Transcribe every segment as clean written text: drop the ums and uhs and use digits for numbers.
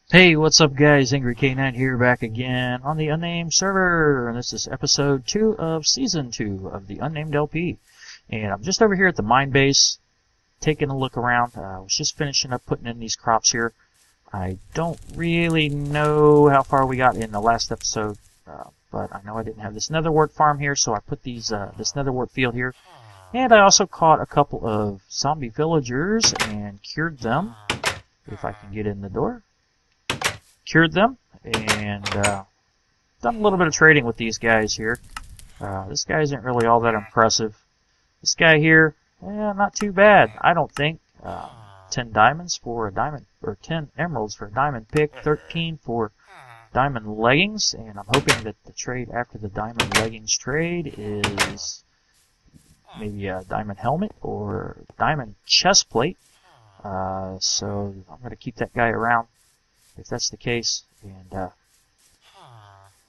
Hey, what's up guys? Angry K9 here, back again on the Unnamed Server, and this is episode 2 of Season 2 of the Unnamed LP. And I'm just over here at the mine base, taking a look around. I was just finishing up putting in these crops here. I don't really know how far we got in the last episode, but I know I didn't have this netherwort farm here, so I put these this netherwort field here. And I also caught a couple of zombie villagers and cured them, if I can get in the door. Cured them, and done a little bit of trading with these guys here. This guy isn't really all that impressive. This guy here, not too bad, I don't think. 10 diamonds for a diamond, or 10 emeralds for a diamond pick, 13 for diamond leggings, and I'm hoping that the trade after the diamond leggings trade is maybe a diamond helmet or diamond chest plate. So I'm going to keep that guy around if that's the case, and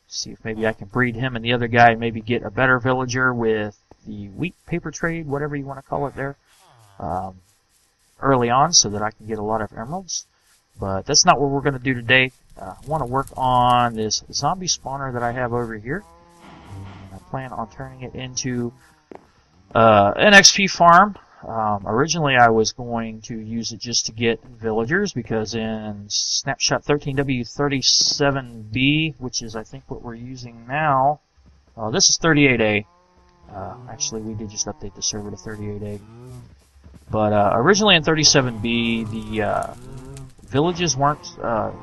see if maybe I can breed him and the other guy, and maybe get a better villager with the wheat paper trade, whatever you want to call it there, early on, so that I can get a lot of emeralds. But that's not what we're going to do today. I want to work on this zombie spawner that I have over here, and I plan on turning it into an XP farm. Originally I was going to use it just to get villagers, because in snapshot 13W37B, which is I think what we're using now, this is 38A. Actually, we did just update the server to 38A. But originally in 37B, the villages weren't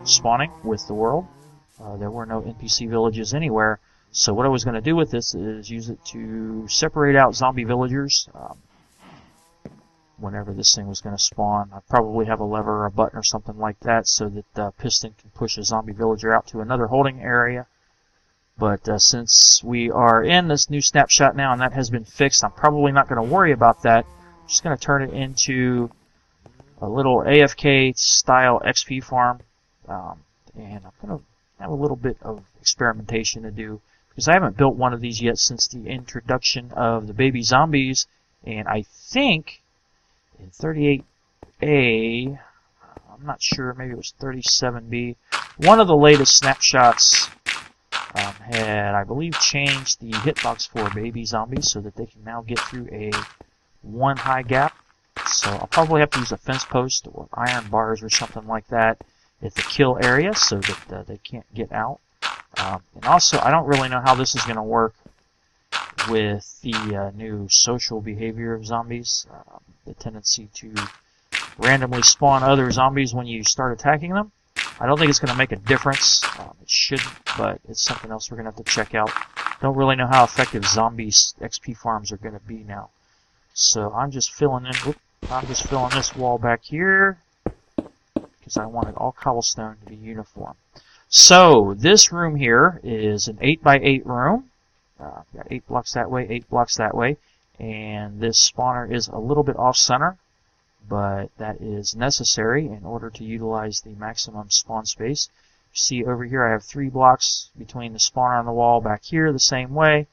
spawning with the world. There were no NPC villages anywhere. So what I was going to do with this is use it to separate out zombie villagers. Whenever this thing was going to spawn, I'd probably have a lever or a button or something like that, so that Piston can push a zombie villager out to another holding area. But since we are in this new snapshot now and that has been fixed, I'm probably not going to worry about that. I'm just going to turn it into a little AFK style XP farm, and I'm going to have a little bit of experimentation to do, because I haven't built one of these yet since the introduction of the baby zombies, and I think in 38A, I'm not sure, maybe it was 37B, one of the latest snapshots had, I believe, changed the hitbox for baby zombies so that they can now get through a one high gap. So I'll probably have to use a fence post or iron bars or something like that at the kill area so that they can't get out. And also, I don't really know how this is going to work with the new social behavior of zombies, the tendency to randomly spawn other zombies when you start attacking them. I don't think it's going to make a difference. It shouldn't, but it's something else we're going to have to check out. Don't really know how effective zombie XP farms are going to be now. So I'm just filling this wall back here, because I wanted all cobblestone to be uniform. So this room here is an 8x8 room. Got 8 blocks that way, 8 blocks that way, and this spawner is a little bit off center, but that is necessary in order to utilize the maximum spawn space. You see over here I have 3 blocks between the spawner and the wall, back here the same way,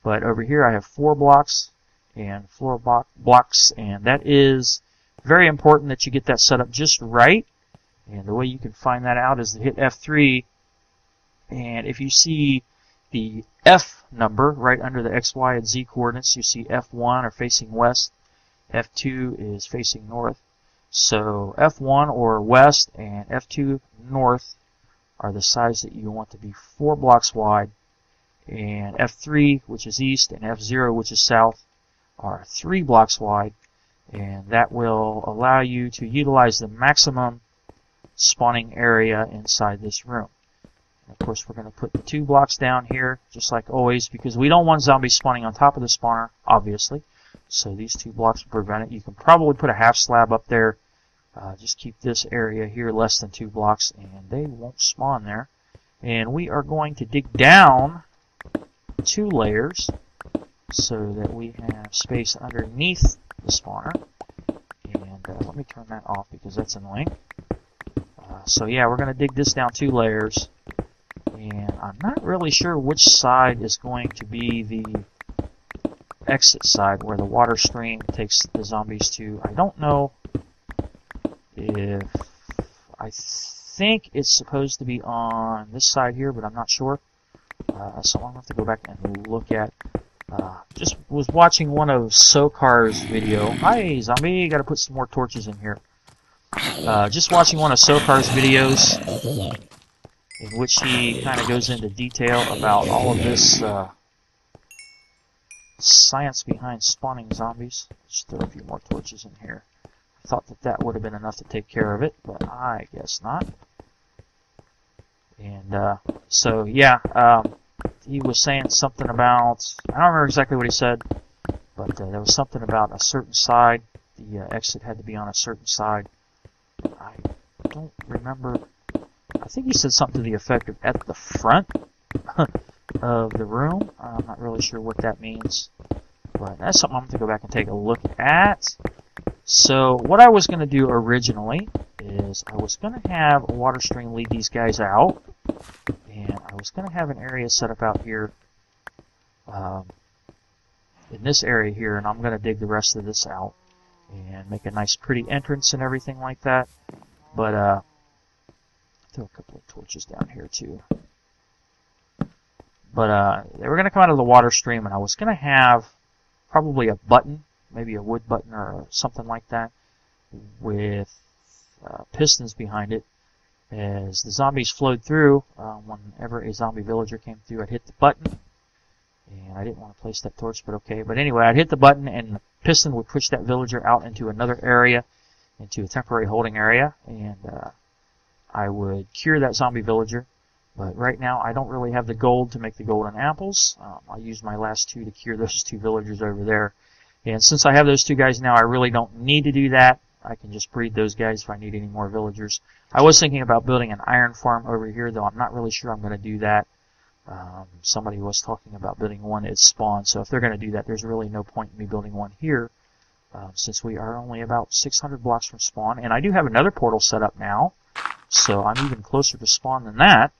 but over here I have 4 blocks and floor blocks, and that is very important that you get that set up just right. And the way you can find that out is to hit F3, and if you see the F number right under the X, Y, and Z coordinates, you see F1 are facing west, F2 is facing north. So F1 or west and F2 north are the size that you want to be 4 blocks wide, and F3, which is east, and F0, which is south, are 3 blocks wide, and that will allow you to utilize the maximum spawning area inside this room. Of course, we're going to put the 2 blocks down here, just like always, because we don't want zombies spawning on top of the spawner, obviously. So these 2 blocks will prevent it. You can probably put a half slab up there. Just keep this area here less than 2 blocks, and they won't spawn there. And we are going to dig down 2 layers so that we have space underneath the spawner. And let me turn that off because that's annoying. So yeah, we're going to dig this down 2 layers. And I'm not really sure which side is going to be the exit side where the water stream takes the zombies to. I don't know if I think it's supposed to be on this side here, but I'm not sure. So I'm going to have to go back and look at. Just was watching one of Sokar's video. Hi, zombie. Got to put some more torches in here. Just watching one of Sokar's videos, in which he kind of goes into detail about all of this science behind spawning zombies. Just throw a few more torches in here. I thought that would have been enough to take care of it, but I guess not. And so yeah, he was saying something about, I don't remember exactly what he said, but there was something about a certain side. The exit had to be on a certain side. I don't remember. I think he said something to the effect of at the front of the room. I'm not really sure what that means, but that's something I'm going to go back and take a look at. So what I was going to do originally is I was going to have a water stream lead these guys out, and I was going to have an area set up out here in this area here, and I'm going to dig the rest of this out and make a nice pretty entrance and everything like that. But throw a couple of torches down here too. But they were going to come out of the water stream, and I was going to have probably a button, maybe a wood button or something like that, with pistons behind it. As the zombies flowed through, whenever a zombie villager came through, I'd hit the button. And I didn't want to place that torch, but okay. But anyway, I'd hit the button, and the piston would push that villager out into another area, into a temporary holding area, and I would cure that zombie villager. But right now, I don't really have the gold to make the golden apples. I used my last two to cure those two villagers over there. And since I have those two guys now, I really don't need to do that. I can just breed those guys if I need any more villagers. I was thinking about building an iron farm over here, though I'm not really sure I'm going to do that. Somebody was talking about building one at spawn, so if they're going to do that, there's really no point in me building one here, since we are only about 600 blocks from spawn. And I do have another portal set up now, so I'm even closer to spawn than that.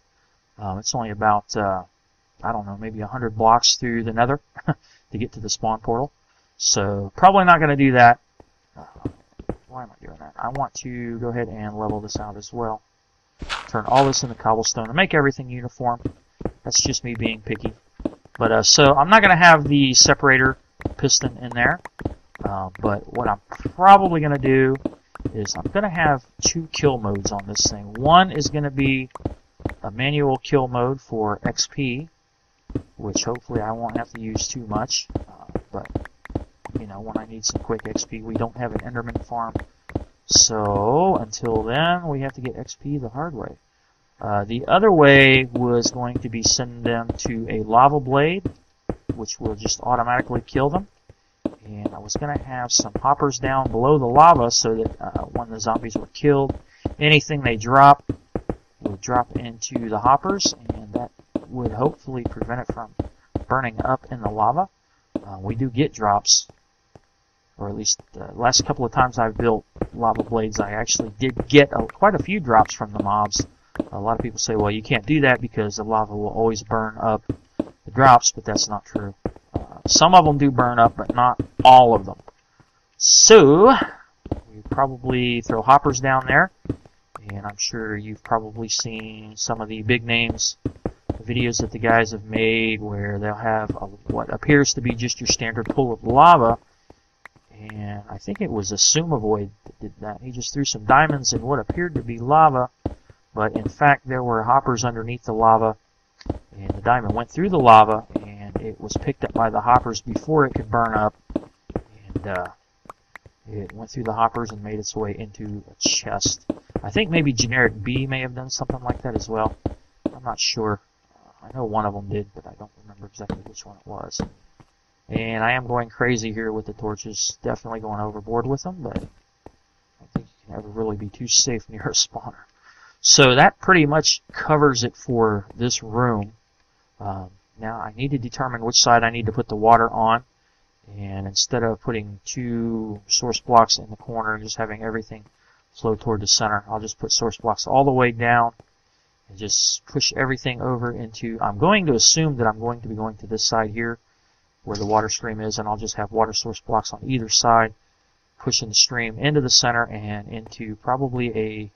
It's only about, I don't know, maybe 100 blocks through the nether to get to the spawn portal. So probably not going to do that. Why am I doing that? I want to go ahead and level this out as well. Turn all this into cobblestone and make everything uniform. That's just me being picky. But so I'm not going to have the separator piston in there. But what I'm probably going to do is I'm going to have two kill modes on this thing. One is going to be a manual kill mode for XP, which hopefully I won't have to use too much. But you know, when I need some quick XP, we don't have an Enderman farm. So until then, we have to get XP the hard way. The other way was going to be sending them to a lava blade, which will just automatically kill them. And I was going to have some hoppers down below the lava so that when the zombies were killed, anything they drop would drop into the hoppers, and that would hopefully prevent it from burning up in the lava. We do get drops, or at least the last couple of times I've built lava blades, I actually did get quite a few drops from the mobs. A lot of people say, well, you can't do that because the lava will always burn up the drops, but that's not true. Some of them do burn up, but not all of them. So, we probably throw hoppers down there, and I'm sure you've probably seen some of the big names videos that the guys have made where they'll have what appears to be just your standard pool of lava. And I think it was a Sumavoid that did that. He just threw some diamonds in what appeared to be lava, but in fact there were hoppers underneath the lava, and the diamond went through the lava, and it was picked up by the hoppers before it could burn up, and it went through the hoppers and made its way into a chest. I think maybe Generic B may have done something like that as well. I'm not sure. I know one of them did, but I don't remember exactly which one it was. And I am going crazy here with the torches. Definitely going overboard with them, but I don't think you can ever really be too safe near a spawner. So that pretty much covers it for this room. Now I need to determine which side I need to put the water on. And instead of putting two source blocks in the corner and just having everything flow toward the center, I'll just put source blocks all the way down and just push everything over into, I'm going to assume that I'm going to be going to this side here where the water stream is, and I'll just have water source blocks on either side, pushing the stream into the center and into probably a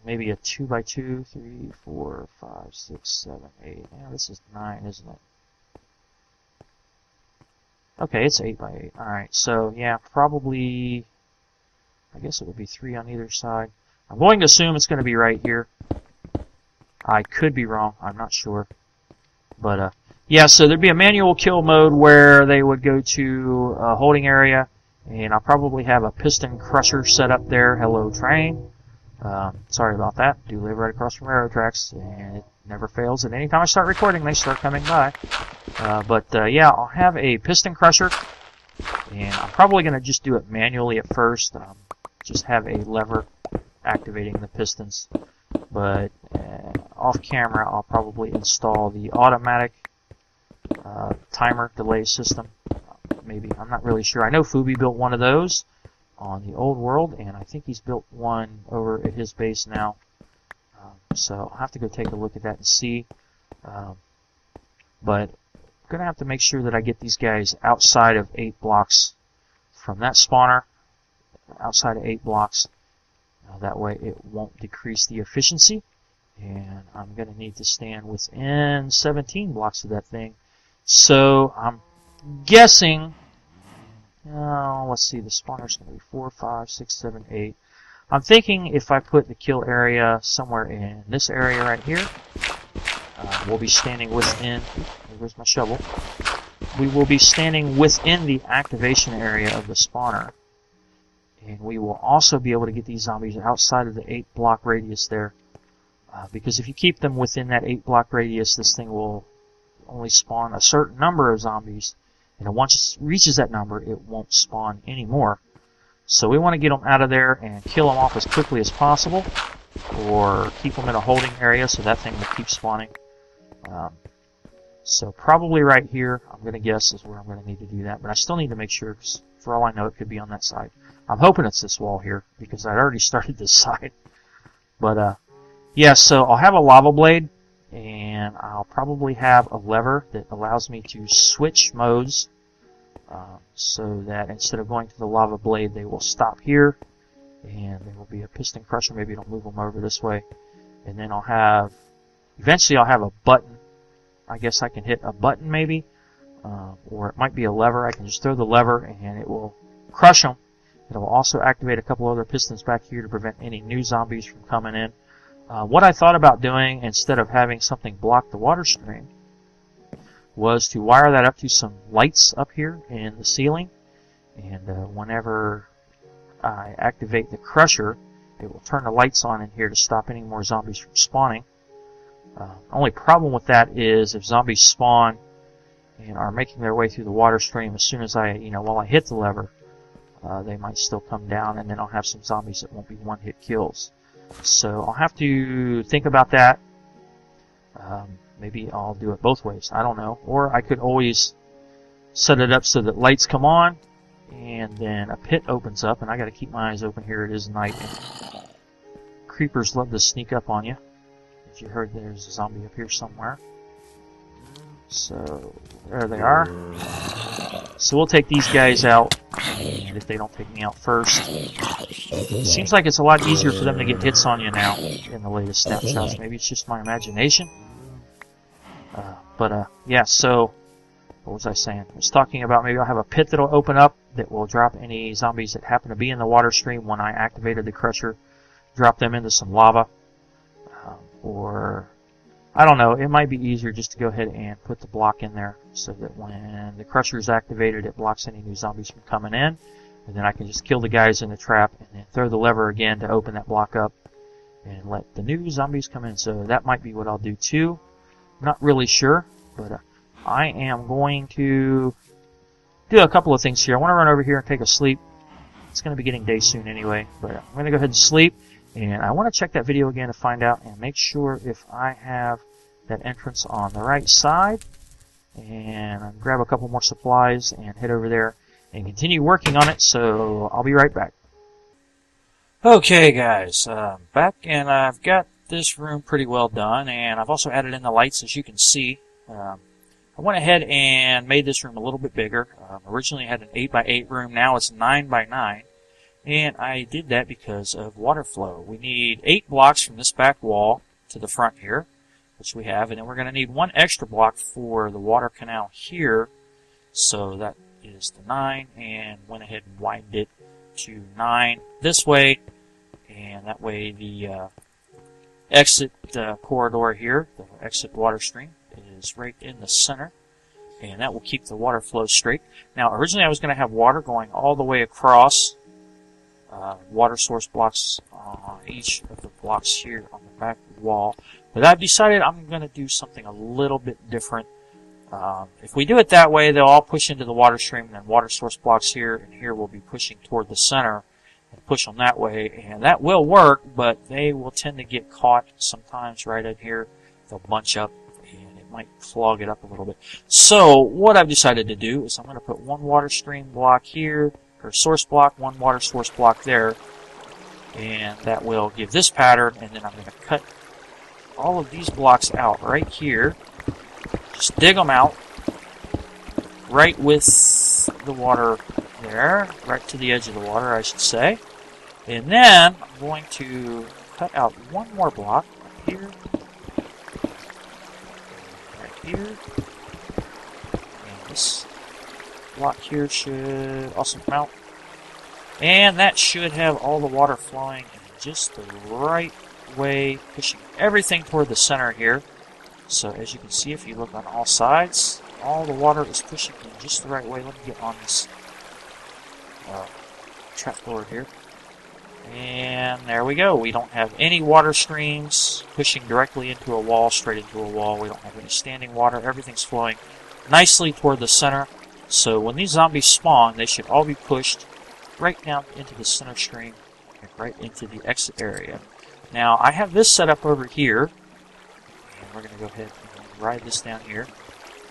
maybe a 2 by 2, 3, 4, 5, 6, 7, 8. Yeah, this is 9, isn't it? Okay, it's 8 by 8. Alright, so yeah, probably, I guess it would be 3 on either side. I'm going to assume it's going to be right here. I could be wrong, I'm not sure. But, yeah, so there'd be a manual kill mode where they would go to a holding area, and I'll probably have a piston crusher set up there. Hello, train. Sorry about that. Do live right across from railroad tracks, and it never fails. And anytime I start recording, they start coming by. Yeah, I'll have a piston crusher, and I'm probably going to just do it manually at first. Just have a lever activating the pistons. But off camera, I'll probably install the automatic timer delay system. Maybe, I'm not really sure. I know Fubi built one of those on the old world, and I think he's built one over at his base now. So I'll have to go take a look at that and see. But I'm going to have to make sure that I get these guys outside of 8 blocks from that spawner, outside of 8 blocks. That way it won't decrease the efficiency. And I'm going to need to stand within 17 blocks of that thing. So I'm guessing, let's see, the spawner's going to be 4, 5, 6, 7, 8. I'm thinking if I put the kill area somewhere in this area right here, we'll be standing within, where's my shovel? We will be standing within the activation area of the spawner. And we will also be able to get these zombies outside of the 8 block radius there. Because if you keep them within that 8 block radius, this thing will only spawn a certain number of zombies. And once it reaches that number, it won't spawn anymore. So we want to get them out of there and kill them off as quickly as possible. Or keep them in a holding area so that thing will keep spawning. So probably right here, I'm going to guess, is where I'm going to need to do that. But I still need to make sure, because for all I know, it could be on that side. I'm hoping it's this wall here, because I'd already started this side. But, yeah, so I'll have a lava blade, and I'll probably have a lever that allows me to switch modes, so that instead of going to the lava blade, they will stop here, and there will be a piston crusher. Maybe it'll move them over this way. And then eventually I'll have a button. I guess I can hit a button maybe, or it might be a lever. I can just throw the lever, and it will crush them. It will also activate a couple other pistons back here to prevent any new zombies from coming in. What I thought about doing, instead of having something block the water stream, was to wire that up to some lights up here in the ceiling. And whenever I activate the crusher, it will turn the lights on in here to stop any more zombies from spawning. Only problem with that is if zombies spawn and are making their way through the water stream, as soon as while I hit the lever, they might still come down, and then I'll have some zombies that won't be one-hit kills. So I'll have to think about that. Maybe I'll do it both ways. I don't know. Or I could always set it up so that lights come on, and then a pit opens up, and I got to keep my eyes open here. It is night. Creepers love to sneak up on you. If you heard, there's a zombie up here somewhere. So there they are. So we'll take these guys out, and if they don't take me out first, it seems like it's a lot easier for them to get hits on you now in the latest snapshots. Maybe it's just my imagination. Yeah, so what was I saying? I was talking about maybe I'll have a pit that'll open up that will drop any zombies that happen to be in the water stream when I activated the crusher, drop them into some lava. Or, I don't know, it might be easier just to go ahead and put the block in there so that when the crusher is activated, it blocks any new zombies from coming in. And then I can just kill the guys in the trap and then throw the lever again to open that block up and let the new zombies come in. So that might be what I'll do too. I'm not really sure, but I am going to do a couple of things here. I want to run over here and take a sleep. It's going to be getting day soon anyway, but I'm going to go ahead and sleep. And I want to check that video again to find out and make sure if I have that entrance on the right side. And I'll grab a couple more supplies and head over there and continue working on it. So I'll be right back. Okay guys, back, and I've got this room pretty well done, and I've also added in the lights, as you can see. I went ahead and made this room a little bit bigger. Originally I had an 8x8 room, now it's 9x9. And I did that because of water flow. We need 8 blocks from this back wall to the front here, which we have, and then we're going to need 1 extra block for the water canal here. So that is the 9, and went ahead and widened it to 9 this way, and that way the exit corridor here, the exit water stream, is right in the center, and that will keep the water flow straight. Now, originally I was going to have water going all the way across, water source blocks on each of the blocks here on the back wall, but I've decided I'm going to do something a little bit different. If we do it that way, they'll all push into the water stream, and then water source blocks here and here will be pushing toward the center and push them that way, and that will work, but they will tend to get caught sometimes right in here. They'll bunch up, and it might clog it up a little bit. So what I've decided to do is I'm going to put 1 water stream block here, or source block, 1 water source block there, and that will give this pattern, and then I'm going to cut all of these blocks out right here. Just dig them out right with the water there, right to the edge of the water, I should say. And then I'm going to cut out 1 more block right here, right here, and this block here should also come out. And that should have all the water flowing in just the right way, pushing everything toward the center here. So as you can see, if you look on all sides, all the water is pushing in just the right way. Let me get on this trapdoor here. And there we go. We don't have any water streams pushing directly into a wall, straight into a wall. We don't have any standing water. Everything's flowing nicely toward the center. So when these zombies spawn, they should all be pushed right down into the center stream and right into the exit area. Now, I have this set up over here. We're going to go ahead and ride this down here.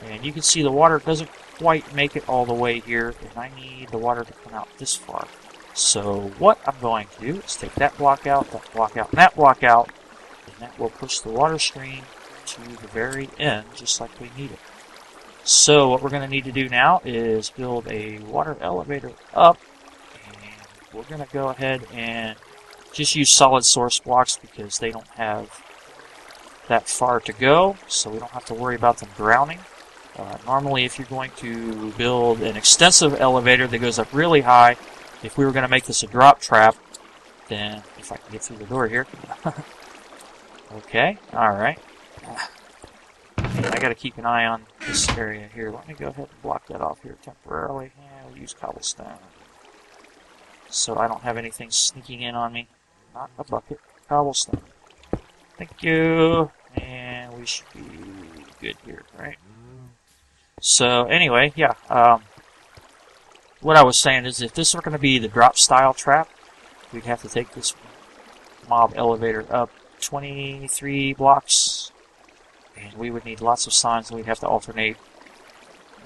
And you can see the water doesn't quite make it all the way here, and I need the water to come out this far. So what I'm going to do is take that block out, and that block out, and that will push the water stream to the very end, just like we need it. So what we're going to need to do now is build a water elevator up, and we're going to go ahead and just use solid source blocks because they don't have that far to go, so we don't have to worry about them drowning. Normally, if you're going to build an extensive elevator that goes up really high, if we were going to make this a drop trap, then if I can get through the door here. Okay, alright. I got to keep an eye on this area here. Let me go ahead and block that off here temporarily. Yeah, we'll use cobblestone, so I don't have anything sneaking in on me. Not a bucket. Cobblestone. Thank you. And we should be good here, right? So anyway, yeah. What I was saying is if this were going to be the drop style trap, we'd have to take this mob elevator up 23 blocks, and we would need lots of signs, and we'd have to alternate,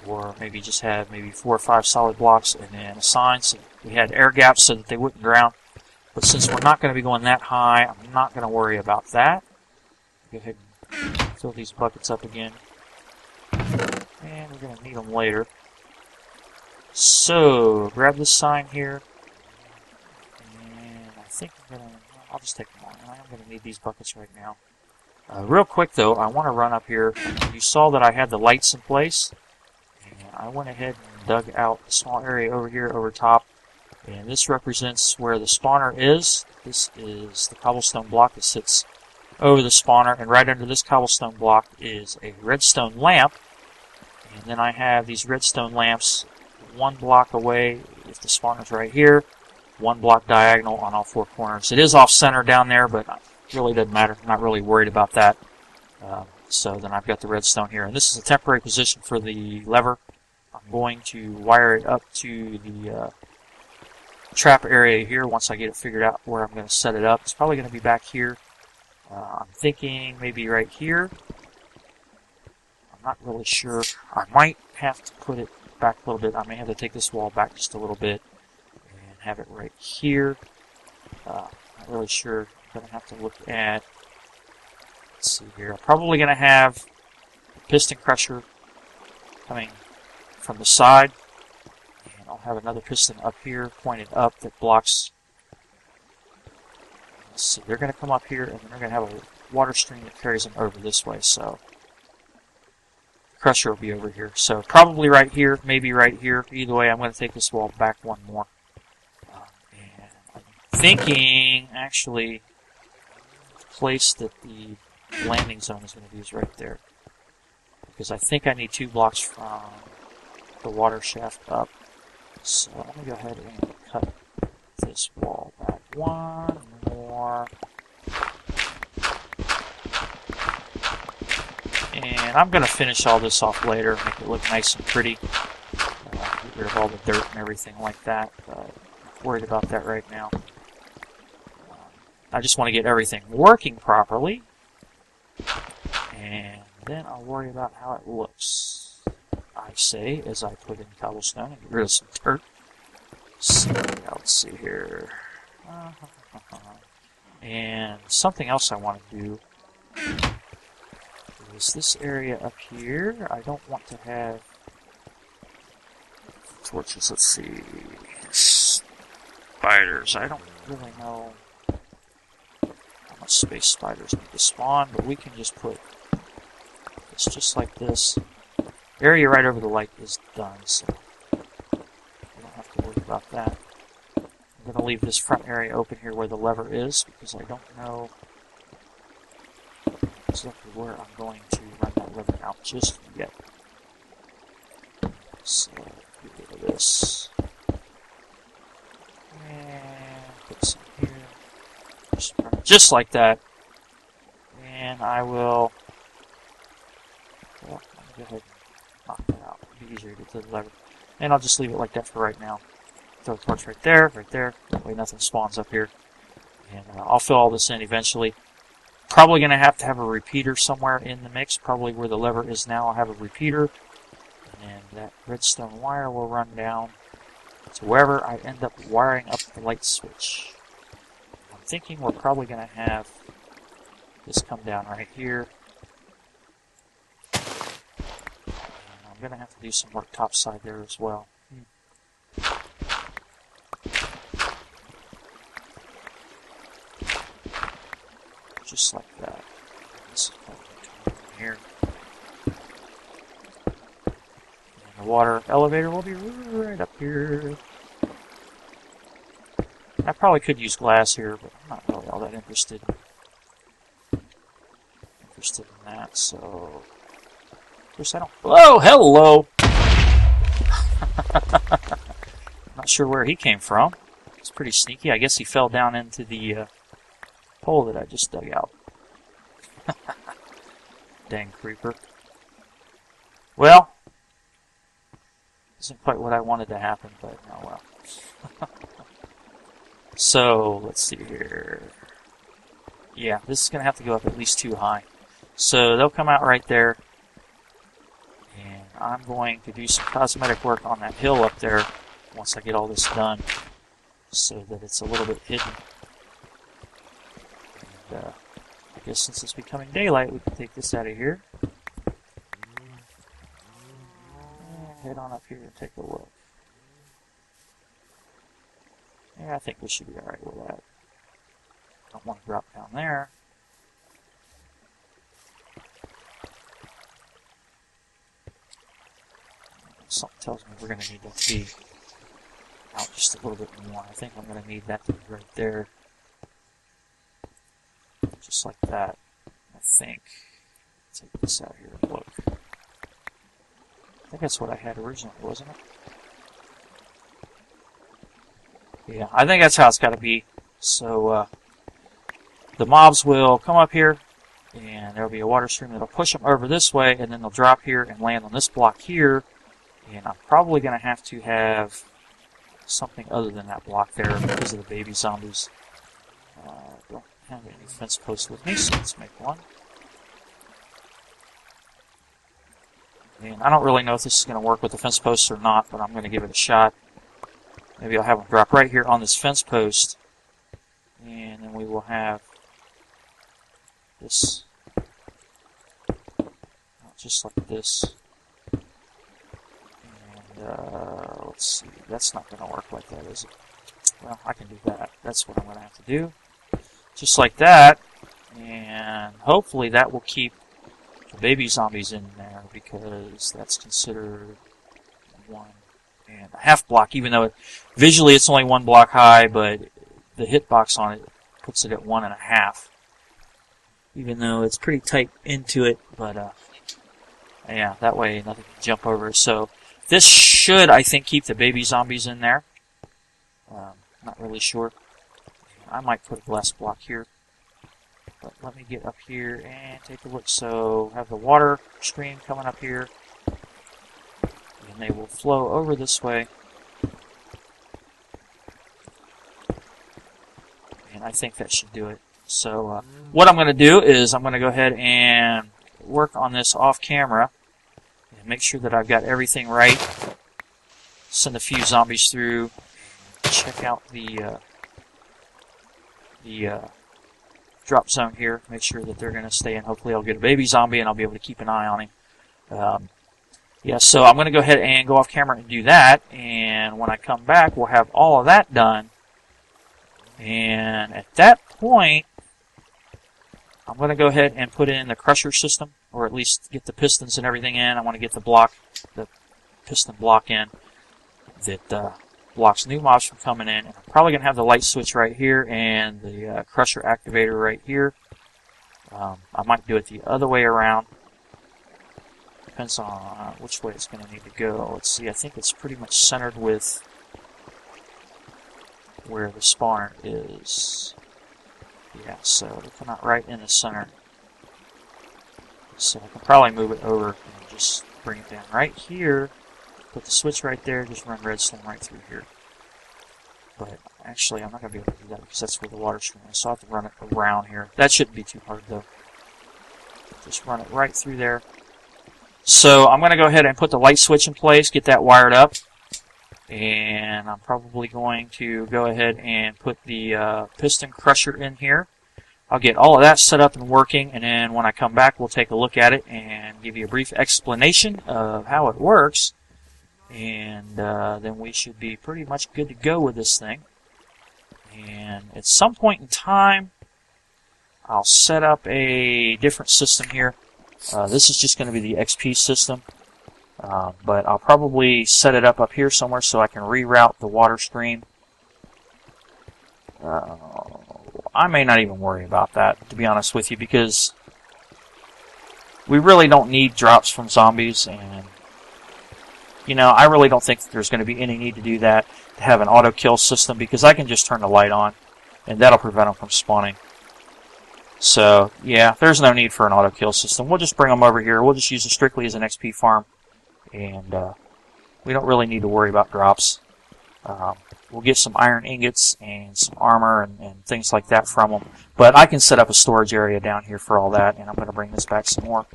or maybe just have maybe 4 or 5 solid blocks and then a sign so we had air gaps so that they wouldn't drown. But since we're not going to be going that high, I'm not going to worry about that. Go ahead and fill these buckets up again. And we're going to need them later. So, grab this sign here. And I think I'm going to... I'll just take them on. I'm going to need these buckets right now. Real quick, though, I want to run up here. You saw that I had the lights in place. And I went ahead and dug out a small area over here over top. And this represents where the spawner is. This is the cobblestone block that sits over the spawner, and right under this cobblestone block is a redstone lamp. And then I have these redstone lamps 1 block away if the spawner's right here, 1 block diagonal on all 4 corners. It is off-center down there, but it really doesn't matter. I'm not really worried about that. So then I've got the redstone here. And this is a temporary position for the lever. I'm going to wire it up to the trap area here once I get it figured out where I'm going to set it up. It's probably going to be back here. I'm thinking maybe right here. I'm not really sure. I might have to put it back a little bit. I may have to take this wall back just a little bit and have it right here. Not really sure. I'm going to have to look at... Let's see here. I'm probably going to have the piston crusher coming from the side. I'll have another piston up here pointed up that blocks see, they're going to come up here, and then they're going to have a water stream that carries them over this way, so the crusher will be over here. So probably right here, maybe right here. Either way, I'm going to take this wall back one more. And I'm thinking, actually, the place that the landing zone is going to be is right there. Because I think I need 2 blocks from the water shaft up. So let me go ahead and cut this wall back one more. And I'm going to finish all this off later, make it look nice and pretty. Get rid of all the dirt and everything like that. Not worried about that right now. I just want to get everything working properly. And then I'll worry about how it looks. I say, as I put in cobblestone and get rid of some dirt. So, let's see here. And something else I want to do is this area up here. I don't want to have torches. Let's see. Spiders. I don't really know how much space spiders need to spawn, but we can just put this just like this. Area right over the light is done, so I don't have to worry about that. I'm going to leave this front area open here where the lever is, because I don't know exactly where I'm going to run that lever out just yet. So, get rid of this. And put some here. Just like that. And I will... Well, let me go ahead and knock that out. It'll be easier to get to the lever. And I'll just leave it like that for right now. Throw a torch right there. That way nothing spawns up here. And I'll fill all this in eventually. Probably going to have a repeater somewhere in the mix. Probably where the lever is now, I'll have a repeater. And that redstone wire will run down to wherever I end up wiring up the light switch. I'm thinking we're probably going to have this come down right here. And I'm going to have to do some work topside there as well. Just like that. This is probably coming in here. And the water elevator will be right up here. I probably could use glass here, but I'm not really all that interested in that, so... Of course I don't... Oh, hello! Not sure where he came from. It's pretty sneaky. I guess he fell down into the hole that I just dug out. Dang creeper. Well, isn't quite what I wanted to happen, but oh well. So, let's see here. Yeah, this is going to have to go up at least 2 high. So, they'll come out right there. And I'm going to do some cosmetic work on that hill up there once I get all this done, so that it's a little bit hidden. And, I guess since it's becoming daylight, we can take this out of here. And head on up here and take a look. Yeah, I think we should be alright with that. Don't want to drop down there. Something tells me we're going to need that to be out just a little bit more. I think I'm going to need that to be right there. Just like that. I think. Take this out here and look. I think that's what I had originally, wasn't it? Yeah, I think that's how it's got to be. So, the mobs will come up here, and there'll be a water stream that'll push them over this way, and then they'll drop here and land on this block here. And I'm probably going to have something other than that block there because of the baby zombies. Don't have any fence posts with me, so let's make one. And I don't really know if this is going to work with the fence posts or not, but I'm going to give it a shot. Maybe I'll have them drop right here on this fence post. And then we will have this just like this. And let's see, that's not going to work like that, is it? Well, I can do that. That's what I'm going to have to do. just like that, and hopefully that will keep the baby zombies in there, because that's considered 1.5 block, even though visually it's only 1 block high, but the hitbox on it puts it at 1.5, even though it's pretty tight into it. But yeah, that way nothing can jump over it. So this should, I think, keep the baby zombies in there. Not really sure. I might put a glass block here, but let me get up here and take a look. So have the water stream coming up here, and they will flow over this way. And I think that should do it. So what I'm going to do is I'm going to go ahead and work on this off camera and make sure that I've got everything right. Send a few zombies through. Check out the drop zone here. Make sure that they're going to stay in. Hopefully I'll get a baby zombie and I'll be able to keep an eye on him. Yeah, so I'm going to go ahead and go off camera and do that. And when I come back, we'll have all of that done. And at that point, I'm going to go ahead and put in the crusher system, or at least get the pistons and everything in. I want to get the piston block in that blocks new mobs from coming in. And I'm probably going to have the light switch right here and the crusher activator right here. I might do it the other way around. Depends on which way it's going to need to go. Let's see, I think it's pretty much centered with where the spawner is. Yeah, so they're coming out right in the center. So I can probably move it over and just bring it down right here. Put the switch right there, just run redstone right through here. But actually, I'm not going to be able to do that because that's where the water stream is. So I have to run it around here. That shouldn't be too hard, though. Just run it right through there. So I'm going to go ahead and put the light switch in place, get that wired up. And I'm probably going to go ahead and put the piston crusher in here. I'll get all of that set up and working, and then when I come back, we'll take a look at it and give you a brief explanation of how it works. And then we should be pretty much good to go with this thing. And at some point in time, I'll set up a different system here. This is just going to be the XP system. But I'll probably set it up here somewhere so I can reroute the water stream. I may not even worry about that, to be honest with you, because we really don't need drops from zombies, and you know, I really don't think that there's going to be any need to do that, to have an auto kill system, because I can just turn the light on and that'll prevent them from spawning. So yeah, there's no need for an auto kill system. We'll just bring them over here. We'll just use it strictly as an XP farm. And we don't really need to worry about drops. We'll get some iron ingots and some armor and things like that from them. But I can set up a storage area down here for all that, and I'm going to bring this back some more.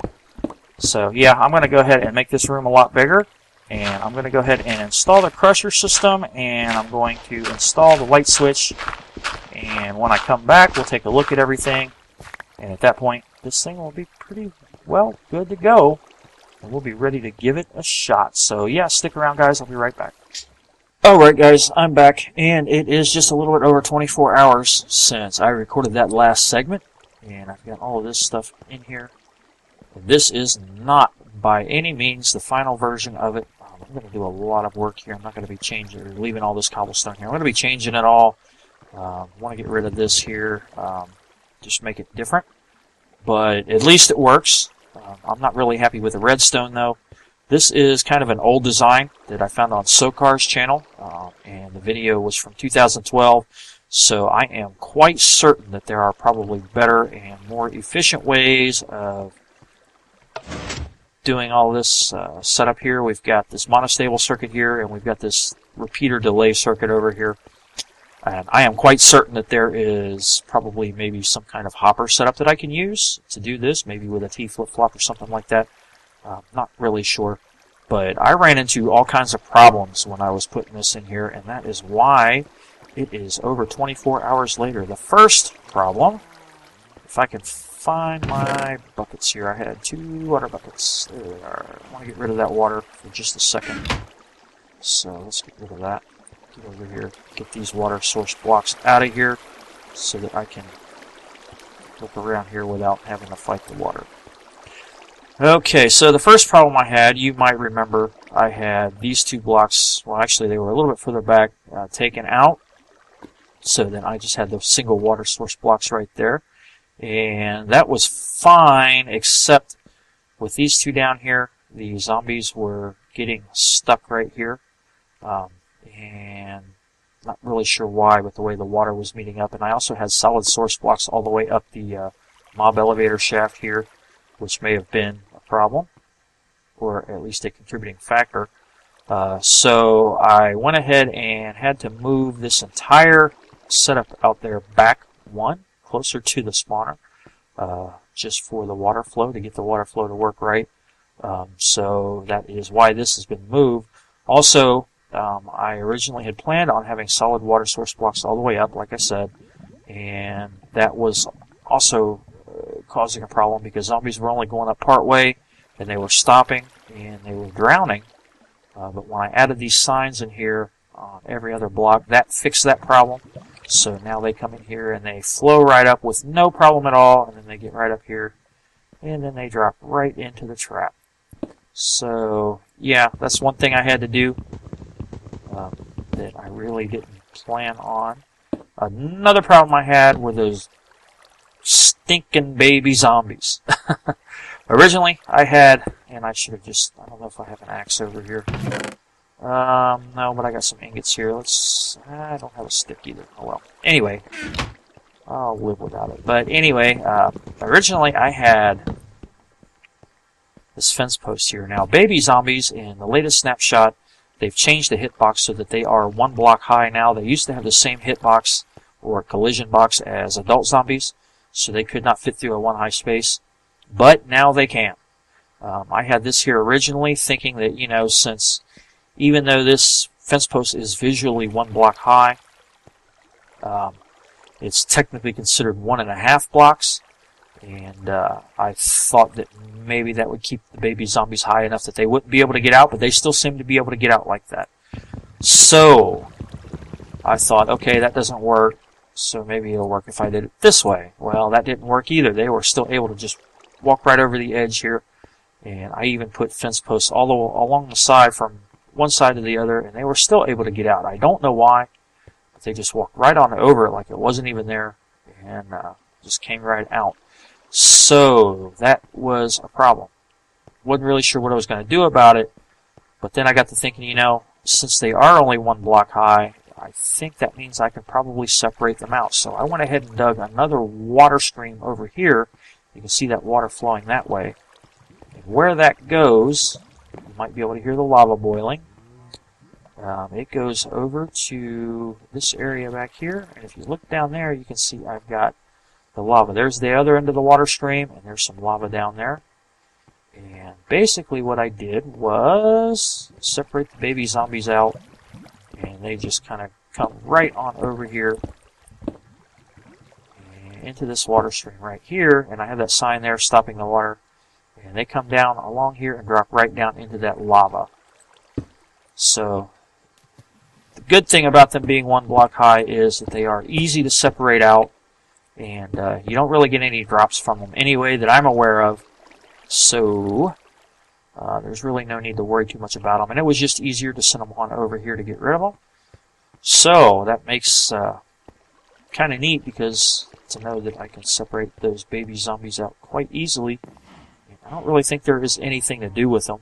So yeah, I'm going to go ahead and make this room a lot bigger. And I'm going to go ahead and install the crusher system, and I'm going to install the light switch. And when I come back, we'll take a look at everything. And at that point, this thing will be pretty well good to go. And we'll be ready to give it a shot. So yeah, stick around, guys. I'll be right back. Alright, guys, I'm back. And it is just a little bit over 24 hours since I recorded that last segment. And I've got all of this stuff in here. And this is not by any means the final version of it. I'm going to do a lot of work here. I'm not going to be changing or leaving all this cobblestone here. I'm going to be changing it all. I want to get rid of this here. Just make it different. But at least it works. I'm not really happy with the redstone, though. This is kind of an old design that I found on Sokar's channel, and the video was from 2012, so I am quite certain that there are probably better and more efficient ways of doing all this setup here. We've got this monostable circuit here, and we've got this repeater delay circuit over here. And I am quite certain that there is probably maybe some kind of hopper setup that I can use to do this, maybe with a T flip-flop or something like that. Not really sure. But I ran into all kinds of problems when I was putting this in here, and that is why it is over 24 hours later. The first problem, if I can find my buckets here. I had 2 water buckets. There they are. I want to get rid of that water for just a second. So let's get rid of that. Get over here, get these water source blocks out of here so that I can look around here without having to fight the water. Okay, so the first problem I had, you might remember, I had these two blocks, well actually they were a little bit further back, taken out. So then I just had the single water source blocks right there. And that was fine, except with these two down here, the zombies were getting stuck right here. And not really sure why, but the way the water was meeting up. And I also had solid source blocks all the way up the mob elevator shaft here, which may have been a problem, or at least a contributing factor. So I went ahead and had to move this entire setup out there back one, closer to the spawner, just for the water flow, to get the water flow to work right. So that is why this has been moved. Also, I originally had planned on having solid water source blocks all the way up, like I said, and that was also causing a problem because zombies were only going up part way, and they were stopping, and they were drowning. But when I added these signs in here on every other block, that fixed that problem. So now they come in here and they flow right up with no problem at all, and then they get right up here, and then they drop right into the trap. So yeah, that's one thing I had to do that I really didn't plan on. Another problem I had were those stinking baby zombies. Originally I had, and I should have just, I don't know if I have an axe over here. No, but I got some ingots here. I don't have a stick either. Oh well. Anyway, I'll live without it. But anyway, originally I had this fence post here. Now, baby zombies in the latest snapshot, they've changed the hitbox so that they are one block high now. They used to have the same hitbox or collision box as adult zombies, so they could not fit through a one high space. But now they can. I had this here originally thinking that, you know, since even though this fence post is visually one block high, it's technically considered 1.5 blocks, and I thought that maybe that would keep the baby zombies high enough that they wouldn't be able to get out, but they still seem to be able to get out like that. So I thought, okay, that doesn't work, so maybe it'll work if I did it this way. Well, that didn't work either. They were still able to just walk right over the edge here, and I even put fence posts all along the side from one side to the other, and they were still able to get out. I don't know why, but they just walked right on over it like it wasn't even there, and just came right out. So that was a problem. Wasn't really sure what I was going to do about it, but then I got to thinking, you know, since they are only one block high, I think that means I can probably separate them out. So I went ahead and dug another water stream over here. You can see that water flowing that way. And where that goes, you might be able to hear the lava boiling. It goes over to this area back here, and if you look down there, you can see I've got the lava. There's the other end of the water stream, and there's some lava down there. And basically what I did was separate the baby zombies out, and they just kind of come right on over here and into this water stream right here, and I have that sign there stopping the water, and they come down along here and drop right down into that lava. So the good thing about them being one block high is that they are easy to separate out, and you don't really get any drops from them anyway that I'm aware of. So there's really no need to worry too much about them, and it was just easier to send them on over here to get rid of them. So that makes kind of neat, because to know that I can separate those baby zombies out quite easily. And I don't really think there is anything to do with them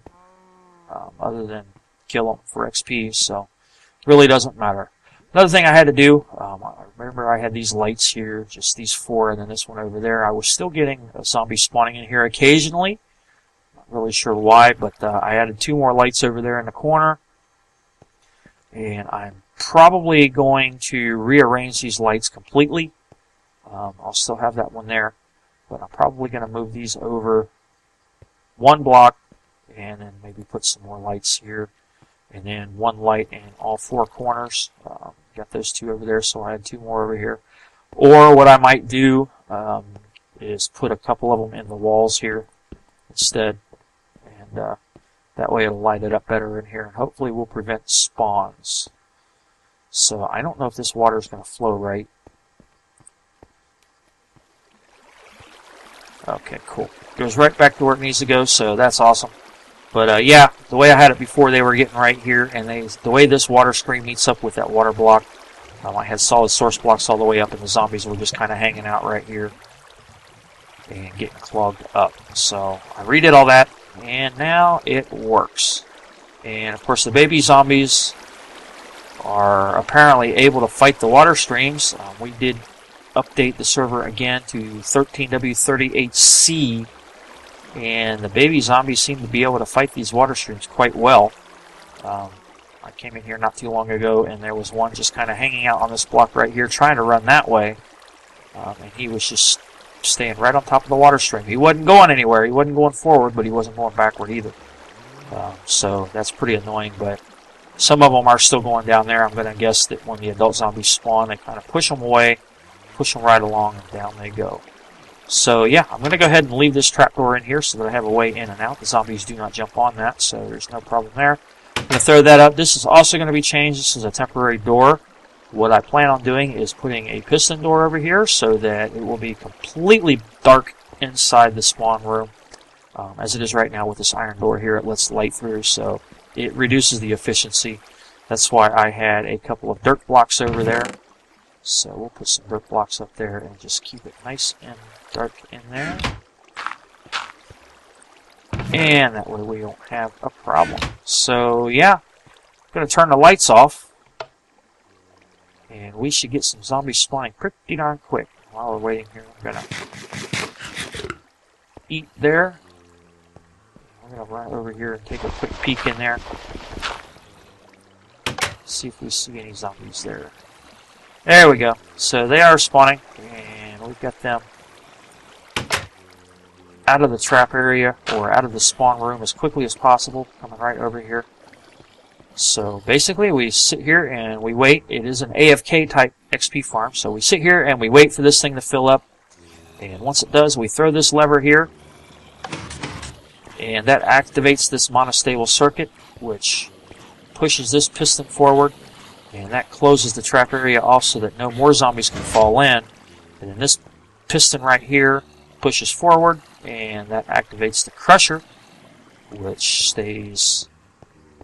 other than kill them for XP, so it really doesn't matter. Another thing I had to do, I remember I had these lights here, just these 4, and then this one over there. I was still getting a zombie spawning in here occasionally. Not really sure why, but I added 2 more lights over there in the corner. And I'm probably going to rearrange these lights completely. I'll still have that one there, but I'm probably going to move these over 1 block, and then maybe put some more lights here, and then 1 light in all 4 corners. Got those 2 over there, so I had 2 more over here. Or what I might do is put a couple of them in the walls here instead, and that way it'll light it up better in here, and hopefully we'll prevent spawns. So I don't know if this water is going to flow right. Okay, cool. Goes right back to where it needs to go, so that's awesome. But yeah, the way I had it before, they were getting right here, and the way this water screen meets up with that water block, I had solid source blocks all the way up, and the zombies were just kind of hanging out right here and getting clogged up. So I redid all that, and now it works. And of course, the baby zombies are apparently able to fight the water streams. We did update the server again to 13W38C, and the baby zombies seem to be able to fight these water streams quite well. I came in here not too long ago, and there was one just kind of hanging out on this block right here, trying to run that way, and he was just staying right on top of the water stream. He wasn't going anywhere. He wasn't going forward, but he wasn't going backward either. So that's pretty annoying, but some of them are still going down there. I'm going to guess that when the adult zombies spawn, they kind of push them away, push them right along, and down they go. So yeah, I'm going to go ahead and leave this trapdoor in here so that I have a way in and out. The zombies do not jump on that, so there's no problem there. I'm going to throw that up. This is also going to be changed. This is a temporary door. What I plan on doing is putting a piston door over here so that it will be completely dark inside the spawn room. As it is right now with this iron door here, it lets light through, so it reduces the efficiency. That's why I had a couple of dirt blocks over there. So we'll put some dirt blocks up there and just keep it nice and dark in there. And that way we don't have a problem. So yeah, I'm going to turn the lights off. And we should get some zombies spawning pretty darn quick. While we're waiting here, I'm going to eat there. We're going to run over here and take a quick peek in there. See if we see any zombies there. There we go. So they are spawning, and we've got them out of the trap area, or out of the spawn room as quickly as possible, coming right over here. So basically we sit here and we wait. It is an AFK type XP farm, so we sit here and we wait for this thing to fill up. And once it does, we throw this lever here, and that activates this monostable circuit, which pushes this piston forward, and that closes the trap area off so that no more zombies can fall in. And then this piston right here pushes forward, and that activates the crusher, which stays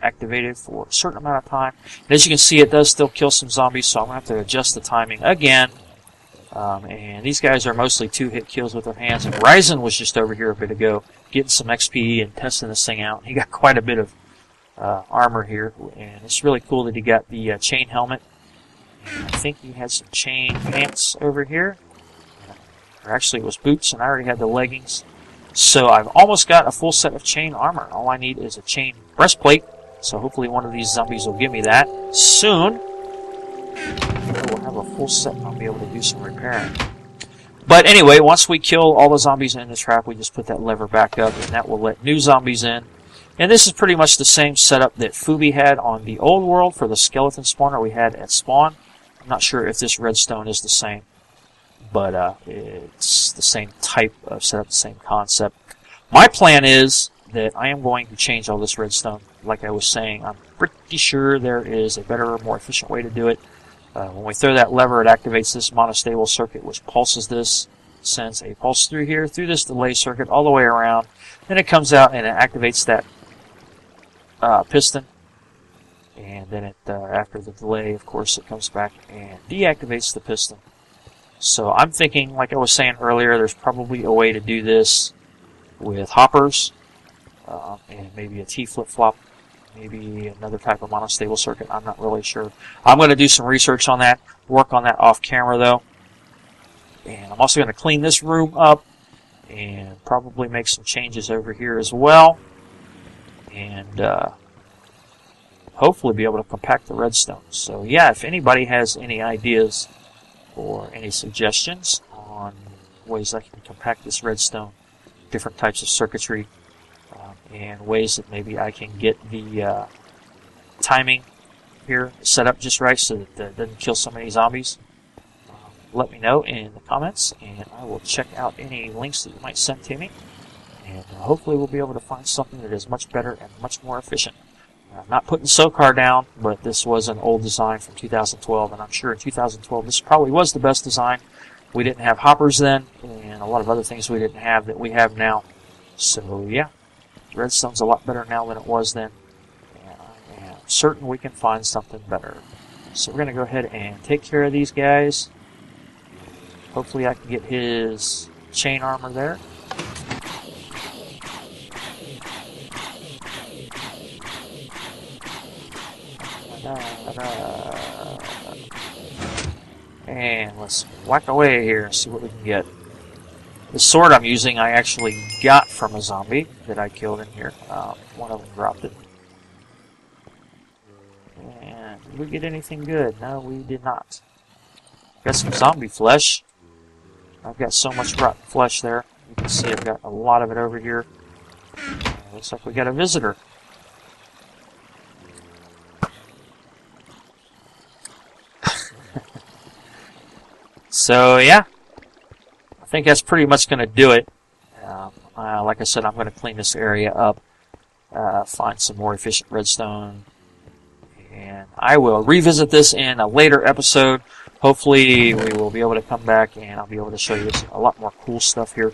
activated for a certain amount of time. And as you can see, it does still kill some zombies, so I'm going to have to adjust the timing again. And these guys are mostly 2-hit kills with their hands. And Ryzen was just over here a bit ago getting some XP and testing this thing out. He got quite a bit of armor here, and it's really cool that he got the chain helmet. And I think he had some chain pants over here. Or actually it was boots, and I already had the leggings. So I've almost got a full set of chain armor. All I need is a chain breastplate. So hopefully one of these zombies will give me that soon. We'll have a full set and I'll be able to do some repairing. But anyway, once we kill all the zombies in the trap, we just put that lever back up, and that will let new zombies in. And this is pretty much the same setup that Fubi had on the old world for the skeleton spawner we had at spawn. I'm not sure if this redstone is the same, but it's the same type of setup, the same concept. My plan is that I am going to change all this redstone. Like I was saying, I'm pretty sure there is a better, more efficient way to do it. When we throw that lever, it activates this monostable circuit, which pulses this, sends a pulse through here, through this delay circuit, all the way around. Then it comes out and it activates that piston. And then it, after the delay, of course, it comes back and deactivates the piston. So I'm thinking, like I was saying earlier, there's probably a way to do this with hoppers, and maybe a T flip-flop, maybe another type of monostable circuit. I'm not really sure. I'm going to do some research on that, work on that off camera though. And I'm also going to clean this room up and probably make some changes over here as well. And hopefully be able to compact the redstone. So yeah, if anybody has any ideas or any suggestions on ways I can compact this redstone, different types of circuitry, and ways that maybe I can get the timing here set up just right so that it doesn't kill so many zombies, let me know in the comments, and I will check out any links that you might send to me, and hopefully we'll be able to find something that is much better and much more efficient. I'm not putting SOCAR down, but this was an old design from 2012, and I'm sure in 2012 this probably was the best design. We didn't have hoppers then, and and a lot of other things we didn't have that we have now. So yeah, redstone's a lot better now than it was then, and I am certain we can find something better. So we're going to go ahead and take care of these guys. Hopefully I can get his chain armor there. And let's whack away here and see what we can get. The sword I'm using I actually got from a zombie that I killed in here. One of them dropped it. And did we get anything good? No, we did not. Got some zombie flesh. I've got so much rotten flesh there. You can see I've got a lot of it over here. Looks like we got a visitor. So yeah, I think that's pretty much going to do it. Like I said, I'm going to clean this area up, find some more efficient redstone, and I will revisit this in a later episode. Hopefully we will be able to come back and I'll be able to show you a lot more cool stuff here,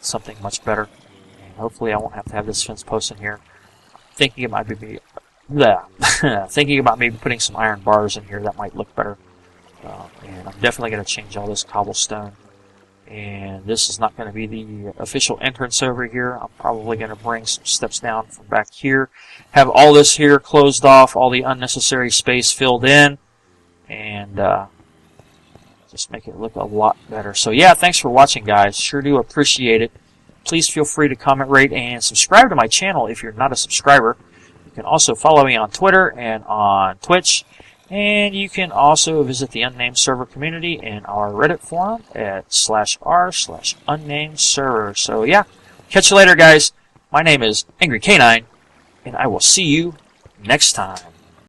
something much better, and hopefully I won't have to have this fence post in here. Thinking about maybe putting some iron bars in here, that might look better. And I'm definitely going to change all this cobblestone. And this is not going to be the official entrance over here. I'm probably going to bring some steps down from back here. Have all this here closed off, all the unnecessary space filled in. And just make it look a lot better. So yeah, thanks for watching, guys. Sure do appreciate it. Please feel free to comment, rate, and subscribe to my channel if you're not a subscriber. You can also follow me on Twitter and on Twitch. And you can also visit the Unnamed Server community in our Reddit forum at /r/Unnamed Server. So yeah, catch you later, guys. My name is Angry K9, and I will see you next time.